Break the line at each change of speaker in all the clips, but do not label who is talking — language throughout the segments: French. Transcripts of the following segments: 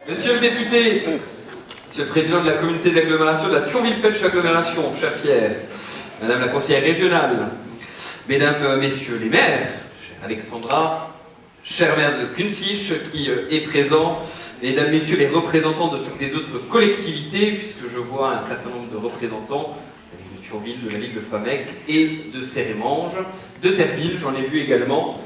Monsieur le député, monsieur le président de la communauté d'agglomération de la Thionville-Felche agglomération, cher Pierre, madame la conseillère régionale, mesdames, messieurs les maires, chère Alexandra, cher maire de Kunsich qui est présent, mesdames, messieurs les représentants de toutes les autres collectivités, puisque je vois un certain nombre de représentants, la ville de Thionville, de la ville de Famec et de Cérémange, de Terville, j'en ai vu également.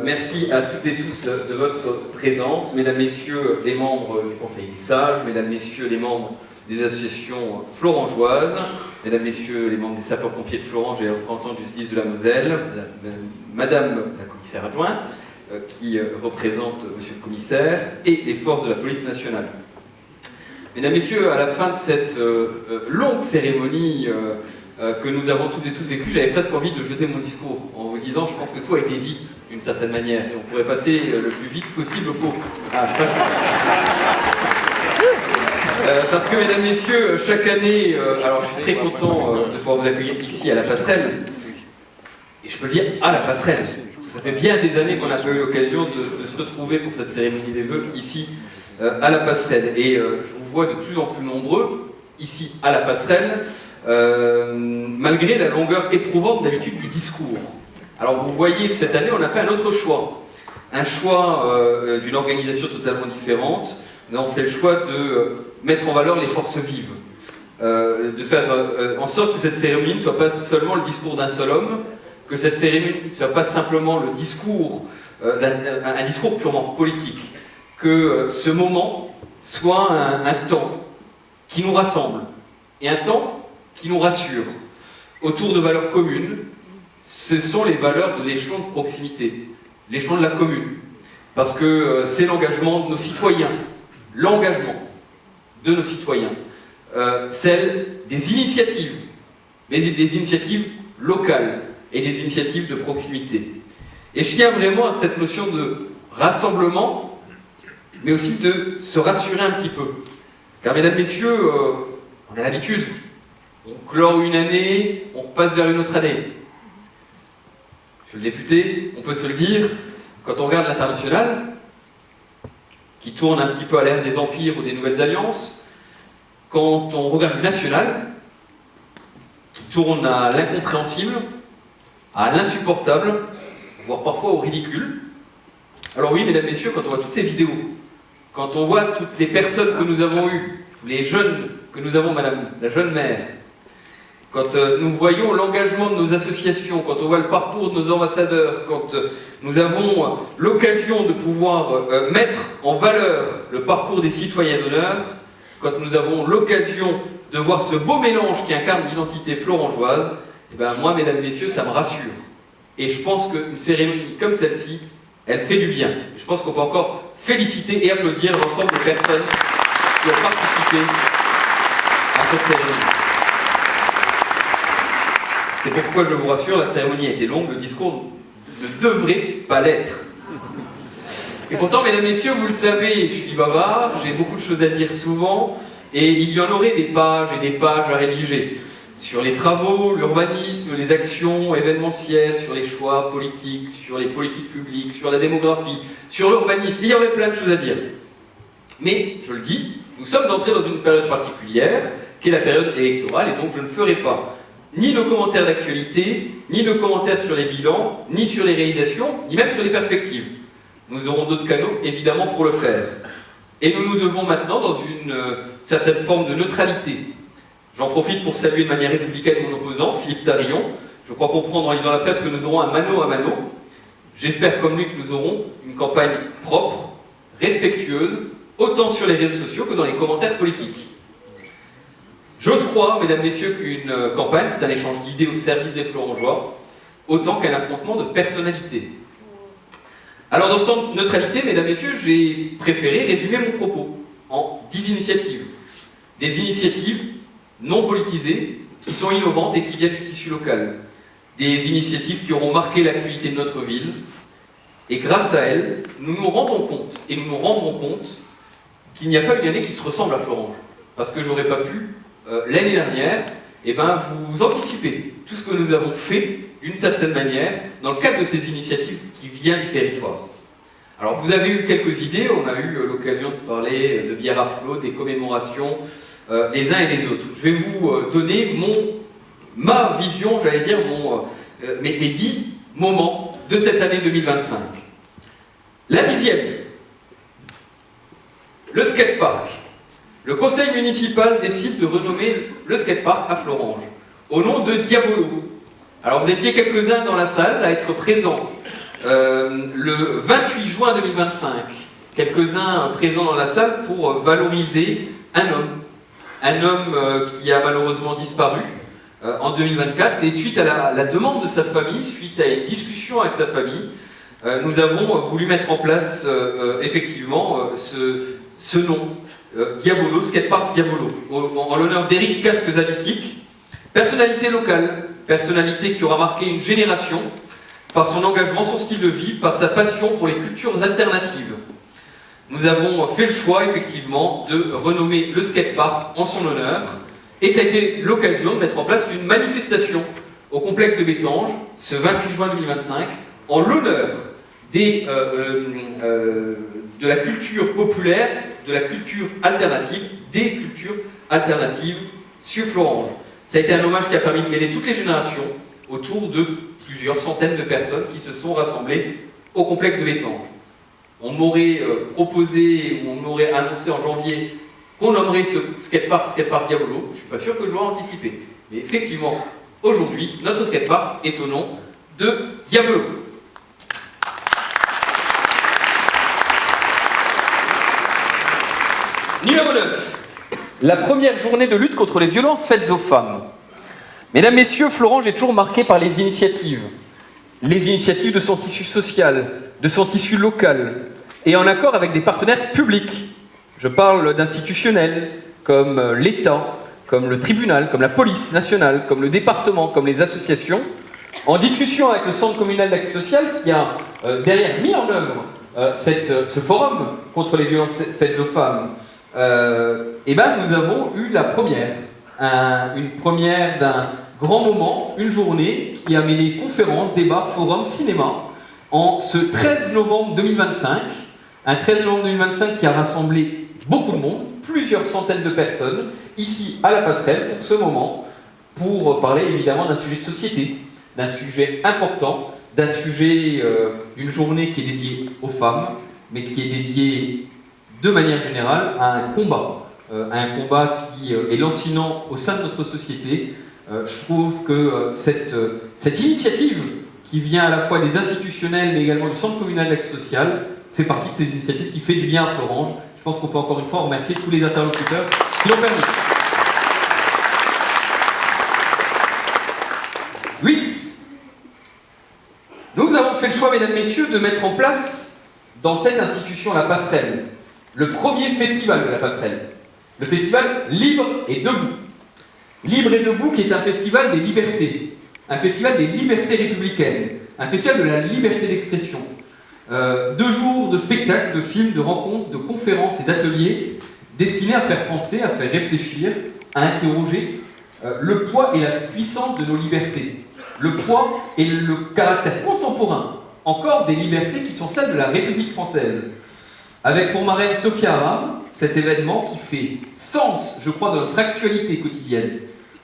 Merci à toutes et tous de votre présence, mesdames, messieurs les membres du Conseil des sages, mesdames, messieurs les membres des associations florangeoises, mesdames, messieurs les membres des sapeurs-pompiers de Florange et les représentants de justice de la Moselle, madame la commissaire adjointe, qui représente monsieur le commissaire, et les forces de la police nationale. Mesdames, messieurs, à la fin de cette longue cérémonie que nous avons toutes et tous vécue, j'avais presque envie de jeter mon discours en vous disant, je pense que tout a été dit d'une certaine manière, et on pourrait passer le plus vite possible au pot. Ah, je passe. Parce que, mesdames, messieurs, chaque année, alors je suis très content de pouvoir vous accueillir ici à la Passerelle, et je peux le dire, à la Passerelle. Ça fait bien des années qu'on n'a pas eu l'occasion de se retrouver pour cette cérémonie des vœux ici à la Passerelle. Et je vous vois de plus en plus nombreux ici à la Passerelle, malgré la longueur éprouvante d'habitude du discours. Alors vous voyez que cette année on a fait un autre choix. Un choix d'une organisation totalement différente. Nous avons fait le choix de mettre en valeur les forces vives. De faire en sorte que cette cérémonie ne soit pas seulement le discours d'un seul homme, que cette cérémonie ne soit pas simplement le discours, un discours purement politique. Que ce moment soit un temps qui nous rassemble et un temps qui nous rassure autour de valeurs communes. Ce sont les valeurs de l'échelon de proximité, l'échelon de la commune, parce que c'est l'engagement de nos citoyens, l'engagement de nos citoyens, celle des initiatives, mais des initiatives locales et des initiatives de proximité. Et je tiens vraiment à cette notion de rassemblement, mais aussi de se rassurer un petit peu. Car mesdames, messieurs, on a l'habitude, on clore une année, on repasse vers une autre année. Monsieur le député, on peut se le dire, quand on regarde l'international, qui tourne un petit peu à l'ère des empires ou des nouvelles alliances, quand on regarde le national, qui tourne à l'incompréhensible, à l'insupportable, voire parfois au ridicule. Alors oui, mesdames, messieurs, quand on voit toutes ces vidéos, quand on voit toutes les personnes que nous avons eues, tous les jeunes que nous avons, madame la jeune maire, quand nous voyons l'engagement de nos associations, quand on voit le parcours de nos ambassadeurs, quand nous avons l'occasion de pouvoir mettre en valeur le parcours des citoyens d'honneur, quand nous avons l'occasion de voir ce beau mélange qui incarne l'identité florangeoise, eh ben moi, mesdames, messieurs, ça me rassure. Et je pense qu'une cérémonie comme celle-ci, elle fait du bien. Je pense qu'on peut encore féliciter et applaudir l'ensemble des personnes qui ont participé à cette cérémonie. C'est pourquoi je vous rassure, la cérémonie a été longue, le discours ne devrait pas l'être. Et pourtant, mesdames, messieurs, vous le savez, je suis bavard, j'ai beaucoup de choses à dire souvent, et il y en aurait des pages et des pages à rédiger. Sur les travaux, l'urbanisme, les actions événementielles, sur les choix politiques, sur les politiques publiques, sur la démographie, sur l'urbanisme, il y aurait plein de choses à dire. Mais, je le dis, nous sommes entrés dans une période particulière, qui est la période électorale, et donc je ne ferai pas ni de commentaires d'actualité, ni de commentaires sur les bilans, ni sur les réalisations, ni même sur les perspectives. Nous aurons d'autres canaux, évidemment, pour le faire. Et nous nous devons maintenant dans une certaine forme de neutralité. J'en profite pour saluer de manière républicaine mon opposant, Philippe Tarillon. Je crois comprendre en lisant la presse que nous aurons un mano à mano. J'espère comme lui que nous aurons une campagne propre, respectueuse, autant sur les réseaux sociaux que dans les commentaires politiques. J'ose croire, mesdames, messieurs, qu'une campagne, c'est un échange d'idées au service des Florangeois, autant qu'un affrontement de personnalités. Alors dans ce temps de neutralité, mesdames, messieurs, j'ai préféré résumer mon propos en 10 initiatives. Des initiatives non politisées, qui sont innovantes et qui viennent du tissu local. Des initiatives qui auront marqué l'actualité de notre ville. Et grâce à elles, nous nous rendons compte, et nous nous rendrons compte, qu'il n'y a pas une année qui se ressemble à Florange. Parce que j'aurais pas pu, l'année dernière, vous anticipez tout ce que nous avons fait, d'une certaine manière, dans le cadre de ces initiatives qui viennent du territoire. Alors vous avez eu quelques idées, on a eu l'occasion de parler de bière à flot, des commémorations, les uns et les autres. Je vais vous donner ma vision, j'allais dire, mes 10 moments de cette année 2025. La 10e, le skatepark. Le conseil municipal décide de renommer le skatepark à Florange, au nom de Diabolo. Alors vous étiez quelques-uns dans la salle à être présents le 28 juin 2025. Quelques-uns présents dans la salle pour valoriser un homme qui a malheureusement disparu en 2024. Et suite à la demande de sa famille, suite à une discussion avec sa famille, nous avons voulu mettre en place effectivement ce nom, Diabolo, Skatepark Diabolo, en l'honneur d'Éric Casque-Zanutic, personnalité locale, personnalité qui aura marqué une génération par son engagement, son style de vie, par sa passion pour les cultures alternatives. Nous avons fait le choix effectivement de renommer le skatepark en son honneur, et ça a été l'occasion de mettre en place une manifestation au complexe de Bétange ce 28 juin 2025 en l'honneur de la culture populaire, de la culture alternative, des cultures alternatives sur Florange. Ça a été un hommage qui a permis de mêler toutes les générations autour de plusieurs centaines de personnes qui se sont rassemblées au complexe de Bétange. On m'aurait proposé, ou on m'aurait annoncé en janvier qu'on nommerait ce skatepark Diabolo. Je ne suis pas sûr que je l'aurais anticipé. Mais effectivement, aujourd'hui, notre skatepark est au nom de Diabolo. Numéro 9. La première journée de lutte contre les violences faites aux femmes. Mesdames, Messieurs, Florange est toujours marquée par les initiatives. Les initiatives de son tissu social, de son tissu local, et en accord avec des partenaires publics. Je parle d'institutionnels, comme l'État, comme le tribunal, comme la police nationale, comme le département, comme les associations, en discussion avec le Centre communal d'action sociale qui a derrière mis en œuvre ce forum contre les violences faites aux femmes. Nous avons eu la première, une première d'un grand moment, une journée qui a mêlé conférences, débats, forums, cinéma, en ce 13 novembre 2025, un 13 novembre 2025 qui a rassemblé beaucoup de monde, plusieurs centaines de personnes, ici à la Passerelle, pour ce moment, pour parler évidemment d'un sujet de société, d'un sujet important, d'un sujet, d'une journée qui est dédiée aux femmes, mais qui est dédiée de manière générale à un combat qui est lancinant au sein de notre société. Je trouve que cette initiative qui vient à la fois des institutionnels mais également du Centre communal d'action sociale fait partie de ces initiatives qui fait du bien à Florange. Je pense qu'on peut encore une fois remercier tous les interlocuteurs qui l'ont permis. 8. Nous avons fait le choix, mesdames, messieurs, de mettre en place dans cette institution la Passerelle le premier festival de la Passerelle, le festival Libre et Debout. Libre et Debout qui est un festival des libertés, un festival des libertés républicaines, un festival de la liberté d'expression. 2 jours de spectacles, de films, de rencontres, de conférences et d'ateliers destinés à faire penser, à faire réfléchir, à interroger le poids et la puissance de nos libertés, le poids et le caractère contemporain encore des libertés qui sont celles de la République française. Avec pour marraine Sophia Aram, cet événement qui fait sens, je crois, dans notre actualité quotidienne,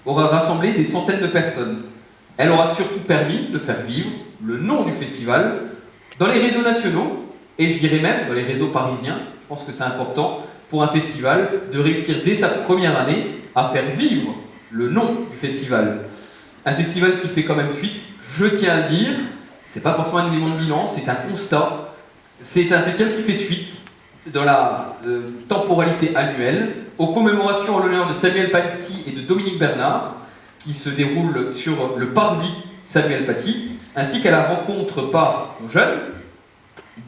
aura rassemblé des centaines de personnes. Elle aura surtout permis de faire vivre le nom du festival dans les réseaux nationaux, et je dirais même dans les réseaux parisiens. Je pense que c'est important pour un festival de réussir dès sa première année à faire vivre le nom du festival. Un festival qui fait quand même suite, je tiens à le dire, c'est pas forcément un élément de bilan, c'est un constat. C'est un festival qui fait suite dans la temporalité annuelle aux commémorations en l'honneur de Samuel Paty et de Dominique Bernard, qui se déroulent sur le parvis Samuel Paty, ainsi qu'à la rencontre par nos jeunes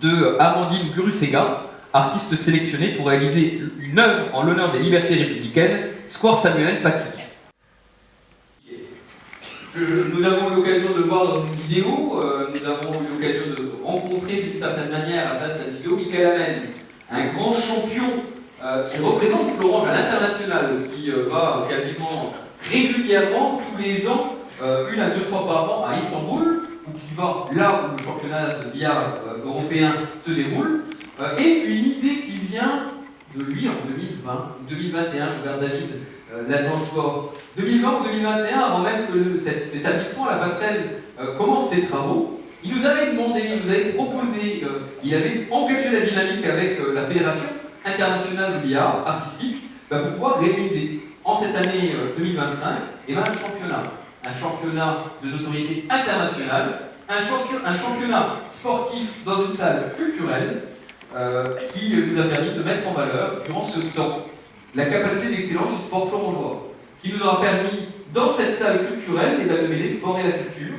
de Amandine Gurusega, artiste sélectionnée pour réaliser une œuvre en l'honneur des libertés républicaines, Square Samuel Paty. Nous avons eu l'occasion de voir dans une vidéo, nous avons eu l'occasion de rencontrer d'une certaine manière à travers cette vidéo Michael Amen, un grand champion qui représente Florange à l'international, qui va quasiment régulièrement, tous les ans, 1 à 2 fois par an à Istanbul, ou qui va là où le championnat de billard européen se déroule, et une idée qui vient de lui en 2020, 2021, je regarde David, l'adjoint sport, 2020 ou 2021, avant même que cet établissement, la passerelle, commence ses travaux, il nous avait demandé, il nous avait proposé, il avait engagé la dynamique avec la Fédération internationale de billard artistique pour pouvoir réaliser en cette année 2025 un championnat de notoriété internationale, un championnat sportif dans une salle culturelle qui nous a permis de mettre en valeur durant ce temps la capacité d'excellence du sport florangeois, qui nous aura permis dans cette salle culturelle de mêler sport et la culture,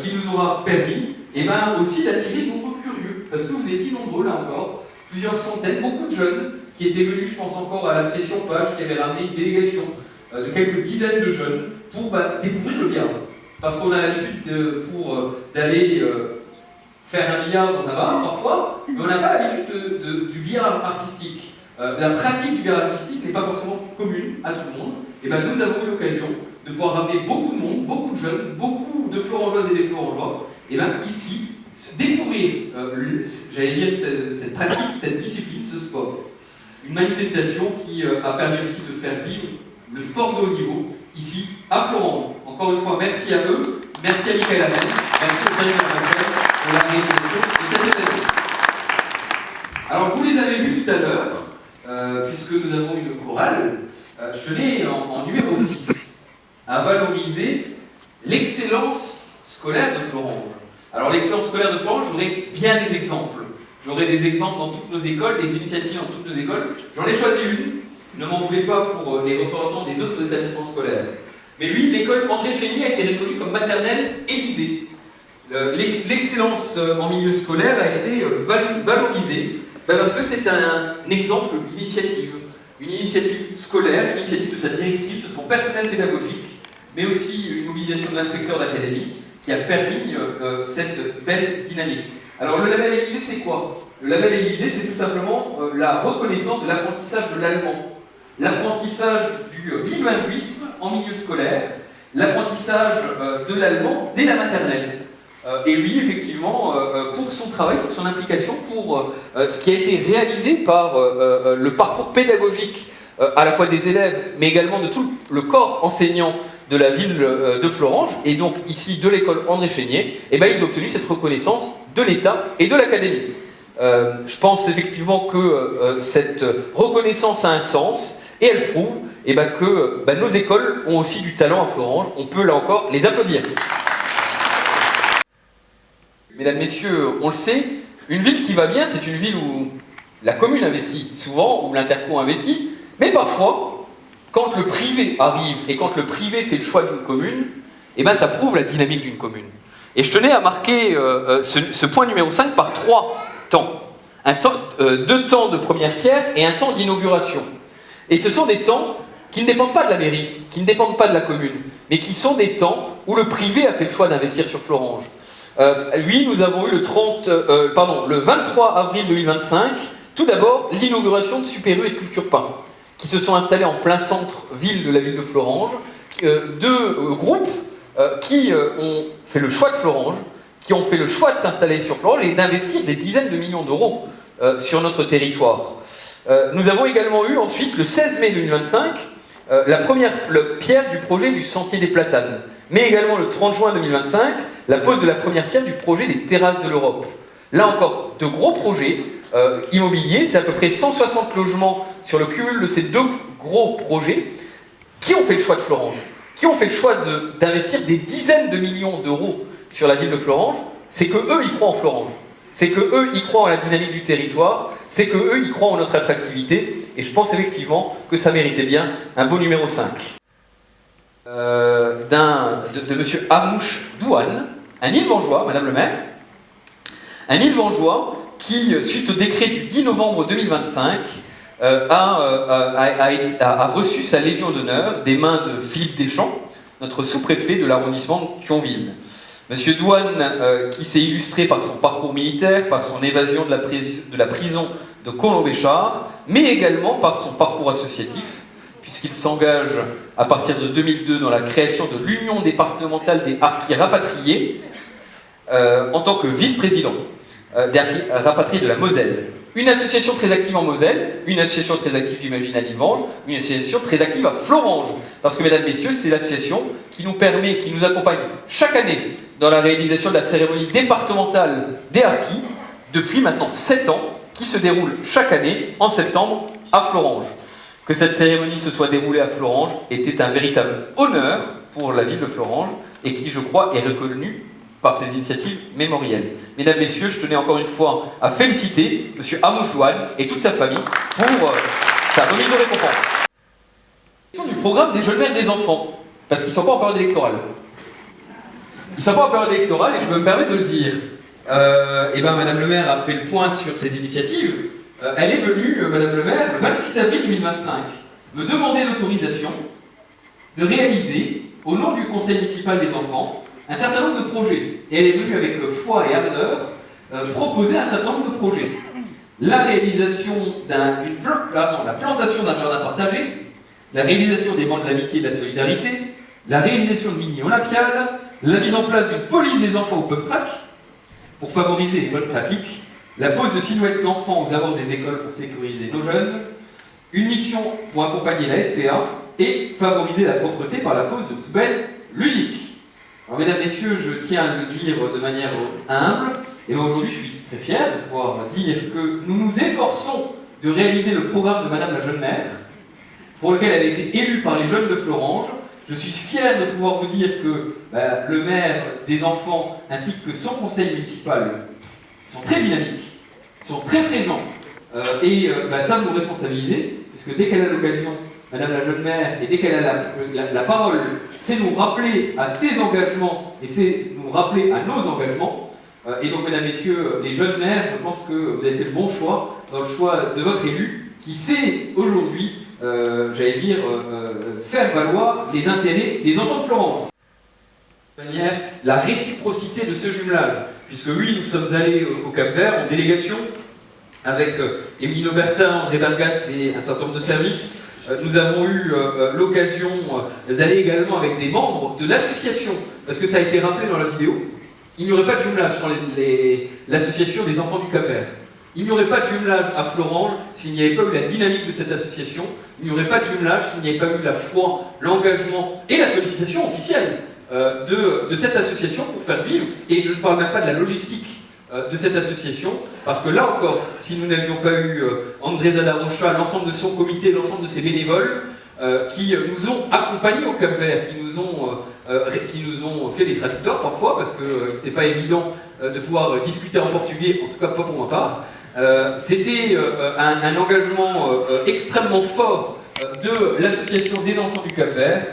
qui nous aura permis aussi d'attirer de nombreux curieux, parce que vous étiez nombreux là encore, plusieurs centaines, beaucoup de jeunes qui étaient venus, je pense encore à l'association Page, qui avait ramené une délégation de quelques dizaines de jeunes pour découvrir le billard. Parce qu'on a l'habitude d'aller faire un billard dans un bar parfois, mais on n'a pas l'habitude du billard artistique. La pratique du billard artistique n'est pas forcément commune à tout le monde. Et nous avons eu l'occasion de pouvoir ramener beaucoup de monde, beaucoup de jeunes, beaucoup de florangeoises et des florangeois, ici, découvrir, j'allais dire, cette pratique, cette discipline, ce sport. Une manifestation qui a permis aussi de faire vivre le sport de haut niveau, ici, à Florange. Encore une fois, merci à eux, merci à Michael Hamel, merci au service de la Marseille pour la réalisation de cette événement. Alors, vous les avez vus tout à l'heure, puisque nous avons une chorale, je tenais en numéro 6 à valoriser l'excellence scolaire de Florange. Alors, l'excellence scolaire de Florange, j'aurai bien des exemples. J'aurai des exemples dans toutes nos écoles, des initiatives dans toutes nos écoles. J'en ai choisi une, ne m'en voulez pas pour les représentants des autres établissements scolaires. Mais lui, l'école André Chénier a été reconnue comme maternelle Élysée. L'excellence en milieu scolaire a été valorisée parce que c'est un exemple d'initiative. Une initiative scolaire, une initiative de sa directrice, de son personnel pédagogique, mais aussi une mobilisation de l'inspecteur d'académie qui a permis cette belle dynamique. Alors le label Élysée, c'est quoi? Le label Élysée, c'est tout simplement la reconnaissance de l'apprentissage de l'allemand, l'apprentissage du bilinguisme en milieu scolaire, l'apprentissage de l'allemand dès la maternelle. Et lui, effectivement, pour son travail, pour son implication, pour ce qui a été réalisé par le parcours pédagogique à la fois des élèves, mais également de tout le corps enseignant de la ville de Florange, et donc ici de l'école André Chénier, ils ont obtenu cette reconnaissance de l'État et de l'Académie. Je pense effectivement que cette reconnaissance a un sens, et elle prouve que nos écoles ont aussi du talent à Florange. On peut là encore les applaudir. Mesdames, Messieurs, on le sait, une ville qui va bien, c'est une ville où la commune investit souvent, où l'interco investit, mais parfois, quand le privé arrive et quand le privé fait le choix d'une commune, ça prouve la dynamique d'une commune. Et je tenais à marquer ce point numéro 5 par 3 temps. 2 temps de première pierre et un temps d'inauguration. Et ce sont des temps qui ne dépendent pas de la mairie, qui ne dépendent pas de la commune, mais qui sont des temps où le privé a fait le choix d'investir sur Florange. Nous avons eu le 23 avril 2025, tout d'abord l'inauguration de Super U et de Culture Pain, qui se sont installés en plein centre-ville de la ville de Florange, 2 groupes qui ont fait le choix de Florange, qui ont fait le choix de s'installer sur Florange et d'investir des dizaines de millions d'euros sur notre territoire. Nous avons également eu ensuite, le 16 mai 2025, la première pierre du projet du Sentier des Platanes, mais également le 30 juin 2025, la pose de la première pierre du projet des Terrasses de l'Europe. Là encore, de gros projets immobiliers, c'est à peu près 160 logements sur le cumul de ces 2 gros projets qui ont fait le choix de Florange, qui ont fait le choix d'investir des dizaines de millions d'euros sur la ville de Florange. C'est qu'eux, ils croient en Florange. C'est qu'eux, ils croient en la dynamique du territoire. C'est qu'eux, ils croient en notre attractivité. Et je pense effectivement que ça méritait bien un beau numéro 5. De M. Amouche Douane, un Ilvangeois, Madame le maire, un Ilvangeois qui, suite au décret du 10 novembre 2025, a reçu sa Légion d'honneur des mains de Philippe Deschamps, notre sous-préfet de l'arrondissement de Thionville. Monsieur Douane, qui s'est illustré par son parcours militaire, par son évasion de la prison de Collomb-Béchard, mais également par son parcours associatif, puisqu'il s'engage à partir de 2002 dans la création de l'Union départementale des harkis rapatriés, en tant que vice-président des rapatriés de la Moselle. Une association très active en Moselle, une association très active, j'imagine, à Livange, une association très active à Florange. Parce que, mesdames, messieurs, c'est l'association qui nous permet, qui nous accompagne chaque année dans la réalisation de la cérémonie départementale des harkis, depuis maintenant 7 ans, qui se déroule chaque année en septembre à Florange. Que cette cérémonie se soit déroulée à Florange était un véritable honneur pour la ville de Florange et qui, je crois, est reconnue par ces initiatives mémorielles. Mesdames, Messieurs, je tenais encore une fois à féliciter M. Amouchouane et toute sa famille pour sa remise de récompense. Du programme des jeunes maires des enfants, parce qu'ils ne sont pas en période électorale. Ils ne sont pas en période électorale et je me permets de le dire. Madame le maire a fait le point sur ces initiatives. Elle est venue, Madame le maire, le 26 avril 2025, me demander l'autorisation de réaliser, au nom du conseil municipal des enfants, un certain nombre de projets. Et elle est venue avec foi et ardeur proposer un certain nombre de projets. La réalisation la plantation d'un jardin partagé, la réalisation des bancs de l'amitié et de la solidarité, la réalisation de mini-olympiades, la mise en place d'une police des enfants au pump track pour favoriser les bonnes pratiques, la pose de silhouettes d'enfants aux abords des écoles pour sécuriser nos jeunes, une mission pour accompagner la SPA et favoriser la propreté par la pose de poubelles ludiques. Alors, mesdames, messieurs, je tiens à le dire de manière humble, et aujourd'hui je suis très fier de pouvoir dire que nous nous efforçons de réaliser le programme de Madame la jeune maire, pour lequel elle a été élue par les jeunes de Florange. Je suis fier de pouvoir vous dire que le maire des enfants ainsi que son conseil municipal sont très dynamiques, sont très présents, ça nous responsabiliser, puisque dès qu'elle a l'occasion, Madame la jeune maire, et dès qu'elle a la parole, c'est nous rappeler à ses engagements et c'est nous rappeler à nos engagements. Et donc, mesdames, messieurs, les jeunes maires, je pense que vous avez fait le bon choix dans le choix de votre élu qui sait aujourd'hui, faire valoir les intérêts des enfants de Florange. De manière, la réciprocité de ce jumelage, puisque oui, nous sommes allés au Cap-Vert en délégation avec Émilie Aubertin, André Bergat et un certain nombre de services. Nous avons eu l'occasion d'aller également avec des membres de l'association, parce que ça a été rappelé dans la vidéo, il n'y aurait pas de jumelage sur l'association des enfants du Cap-Vert. Il n'y aurait pas de jumelage à Florange s'il n'y avait pas eu la dynamique de cette association, il n'y aurait pas de jumelage s'il n'y avait pas eu la foi, l'engagement et la sollicitation officielle de cette association pour faire vivre, et je ne parle même pas de la logistique de cette association, parce que là encore, si nous n'avions pas eu André Zadarocha, l'ensemble de son comité, l'ensemble de ses bénévoles, qui nous ont accompagnés au Cap-Vert, qui nous ont fait des traducteurs parfois, parce que c'était pas évident de pouvoir discuter en portugais, en tout cas pas pour ma part. C'était un engagement extrêmement fort de l'association des enfants du Cap-Vert,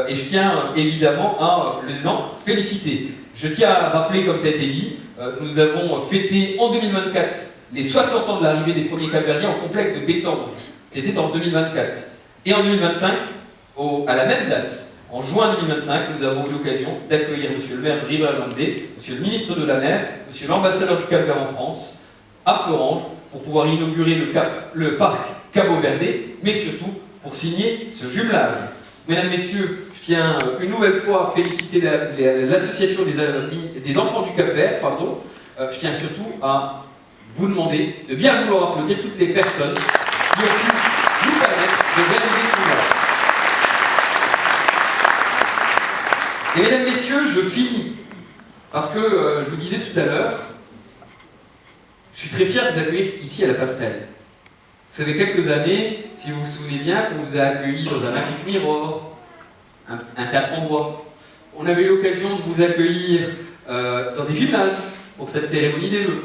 et je tiens évidemment à les en féliciter. Je tiens à rappeler, comme ça a été dit, nous avons fêté en 2024 les 60 ans de l'arrivée des premiers Cap-Verdiens au complexe de Bétange. C'était en 2024. Et en 2025, à la même date, en juin 2025, nous avons eu l'occasion d'accueillir M. le maire de Ribeirão-Grande, M. le ministre de la Mer, M. l'ambassadeur du Cap-Vert en France, à Florange, pour pouvoir inaugurer le parc Cabo Verde, mais surtout pour signer ce jumelage. Mesdames, Messieurs, je tiens une nouvelle fois à féliciter l'association des enfants du Cap-Vert, je tiens surtout à vous demander de bien vouloir applaudir toutes les personnes qui ont pu nous permettre de réaliser ce jumelage. Et mesdames, messieurs, je finis, parce que je vous disais tout à l'heure, je suis très fier de vous accueillir ici à la Passerelle. Ça fait quelques années, si vous vous souvenez bien, qu'on vous a accueillis dans un Magic Mirror, un théâtre en bois. On avait eu l'occasion de vous accueillir dans des gymnases pour cette cérémonie des vœux.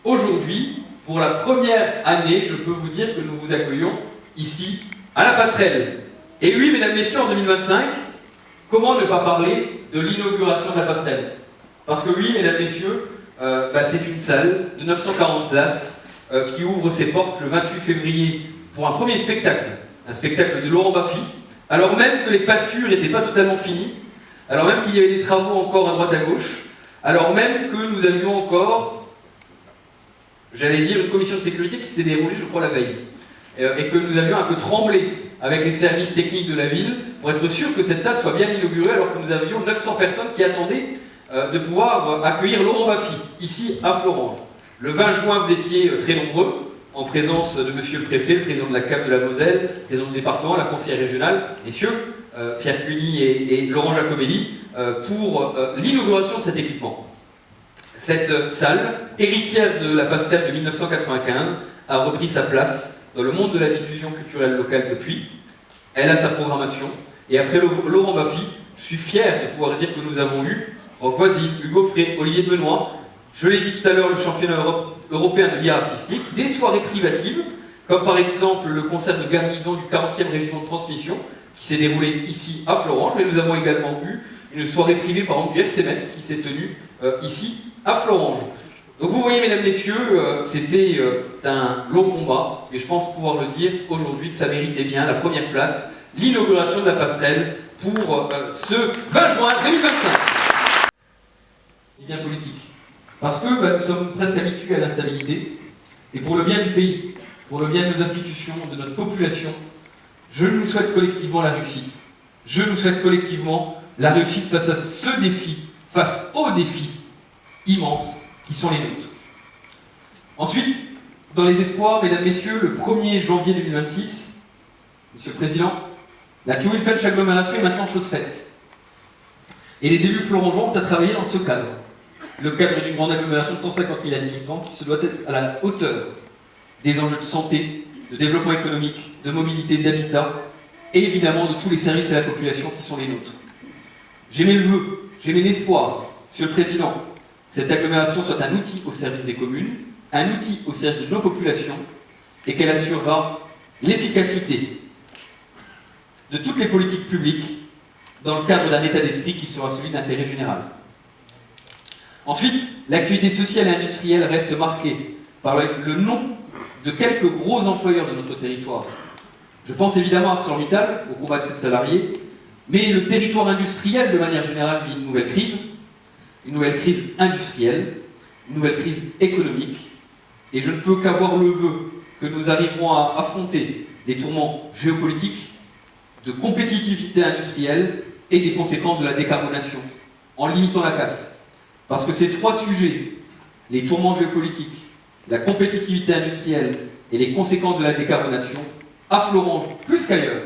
Aujourd'hui, pour la première année, je peux vous dire que nous vous accueillons ici, à la Passerelle. Et oui, mesdames, messieurs, en 2025, comment ne pas parler de l'inauguration de la Passerelle? Parce que oui, mesdames, messieurs, c'est une salle de 940 places qui ouvre ses portes le 28 février pour un premier spectacle, un spectacle de Laurent Baffy, alors même que les peintures n'étaient pas totalement finies, alors même qu'il y avait des travaux encore à droite à gauche, alors même que nous avions encore, j'allais dire, une commission de sécurité qui s'est déroulée, je crois, la veille, et que nous avions un peu tremblé avec les services techniques de la ville pour être sûr que cette salle soit bien inaugurée, alors que nous avions 900 personnes qui attendaient de pouvoir accueillir Laurent Baffy, ici à Florange. Le 20 juin, vous étiez très nombreux, en présence de monsieur le préfet, le président de la CAP de la Moselle, le président du département, la conseillère régionale, messieurs, Pierre Cuny et Laurent Jacobelli, pour l'inauguration de cet équipement. Cette salle, héritière de la passerelle de 1995, a repris sa place dans le monde de la diffusion culturelle locale depuis. Elle a sa programmation. Et après Laurent Baffy, je suis fier de pouvoir dire que nous avons eu Roch Voisine, Hugo Frey, Olivier de Benoît, je l'ai dit tout à l'heure, le championnat européen de billard artistique, des soirées privatives, comme par exemple le concert de garnison du 40e régiment de transmission, qui s'est déroulé ici à Florange, mais nous avons également eu une soirée privée par exemple du FC Metz qui s'est tenue ici à Florange. Donc vous voyez, mesdames, messieurs, c'était un long combat, mais je pense pouvoir le dire aujourd'hui que ça méritait bien la première place, l'inauguration de la passerelle pour ce 20 juin 2025. C'est bien politique. Parce que nous sommes presque habitués à l'instabilité, et pour le bien du pays, pour le bien de nos institutions, de notre population, je nous souhaite collectivement la réussite. Je nous souhaite collectivement la réussite face à ce défi, face aux défis immenses qui sont les nôtres. Ensuite, dans les espoirs, mesdames, messieurs, le 1er janvier 2026, Monsieur le Président, la Tour Eiffel agglomération est maintenant chose faite. Et les élus florangeois ont à travailler dans ce cadre. Le cadre d'une grande agglomération de 150 000 habitants qui se doit être à la hauteur des enjeux de santé, de développement économique, de mobilité, d'habitat, et évidemment de tous les services à la population qui sont les nôtres. J'ai mis le vœu, j'ai mis l'espoir, Monsieur le Président, que cette agglomération soit un outil au service des communes, un outil au service de nos populations, et qu'elle assurera l'efficacité de toutes les politiques publiques dans le cadre d'un état d'esprit qui sera celui de l'intérêt général. Ensuite, l'activité sociale et industrielle reste marquée par le nom de quelques gros employeurs de notre territoire. Je pense évidemment à ArcelorMittal, au combat de ses salariés, mais le territoire industriel, de manière générale, vit une nouvelle crise industrielle, une nouvelle crise économique, et je ne peux qu'avoir le vœu que nous arriverons à affronter les tourments géopolitiques, de compétitivité industrielle et des conséquences de la décarbonation, en limitant la casse. Parce que ces trois sujets, les tourments géopolitiques, la compétitivité industrielle et les conséquences de la décarbonation, à Florange, plus qu'ailleurs,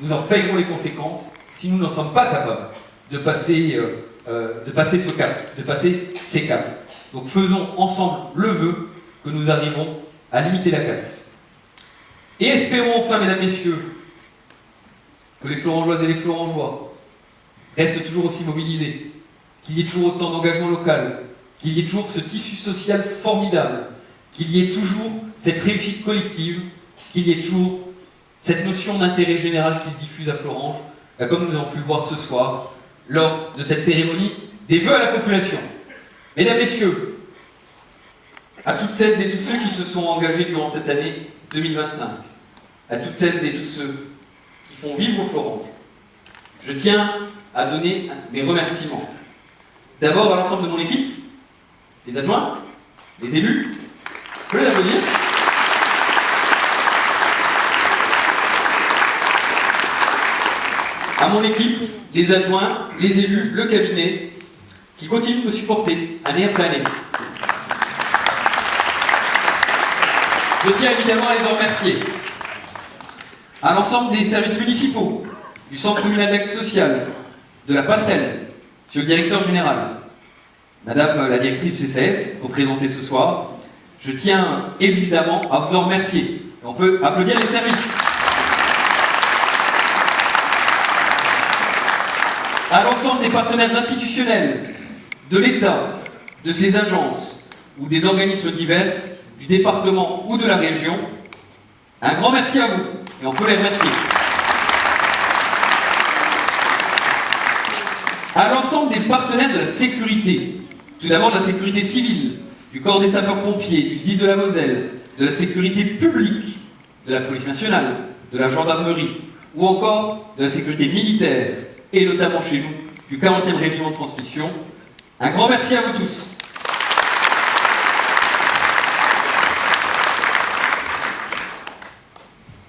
nous en payerons les conséquences si nous n'en sommes pas capables de passer ce cap, de passer ces caps. Donc faisons ensemble le vœu que nous arrivons à limiter la casse. Et espérons enfin, mesdames, messieurs, que les Florangeoises et les Florangeois restent toujours aussi mobilisés, qu'il y ait toujours autant d'engagement local, qu'il y ait toujours ce tissu social formidable, qu'il y ait toujours cette réussite collective, qu'il y ait toujours cette notion d'intérêt général qui se diffuse à Florange, comme nous avons pu le voir ce soir, lors de cette cérémonie des vœux à la population. Mesdames, Messieurs, à toutes celles et tous ceux qui se sont engagés durant cette année 2025, à toutes celles et tous ceux qui font vivre Florange, je tiens à donner mes remerciements. D'abord à l'ensemble de mon équipe, les adjoints, les élus, je peux les applaudir. À mon équipe, les adjoints, les élus, le cabinet, qui continuent de me supporter année après année. Je tiens évidemment à les en remercier. À l'ensemble des services municipaux, du Centre communal d'action sociale, de la passerelle, Monsieur le directeur général, Madame la directrice du CCAS, représentée ce soir, je tiens évidemment à vous en remercier. On peut applaudir les services. À l'ensemble des partenaires institutionnels, de l'État, de ses agences ou des organismes divers, du département ou de la région, un grand merci à vous, et on peut les remercier. À l'ensemble des partenaires de la sécurité, tout d'abord de la sécurité civile, du corps des sapeurs-pompiers, du SDIS de la Moselle, de la sécurité publique, de la police nationale, de la gendarmerie, ou encore de la sécurité militaire, et notamment chez nous, du 40e régiment de transmission. Un grand merci à vous tous.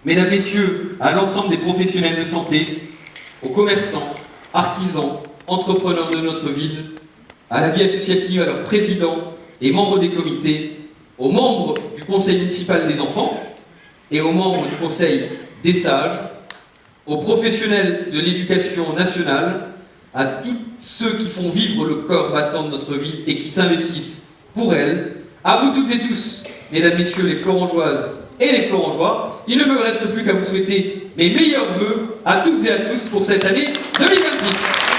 Mesdames, Messieurs, à l'ensemble des professionnels de santé, aux commerçants, artisans, entrepreneurs de notre ville, à la vie associative, à leurs présidents et membres des comités, aux membres du conseil municipal des enfants et aux membres du conseil des sages, aux professionnels de l'éducation nationale, à tous ceux qui font vivre le corps battant de notre ville et qui s'investissent pour elle, à vous toutes et tous, mesdames, messieurs, les Florangeoises et les Florangeois, il ne me reste plus qu'à vous souhaiter mes meilleurs vœux à toutes et à tous pour cette année 2026.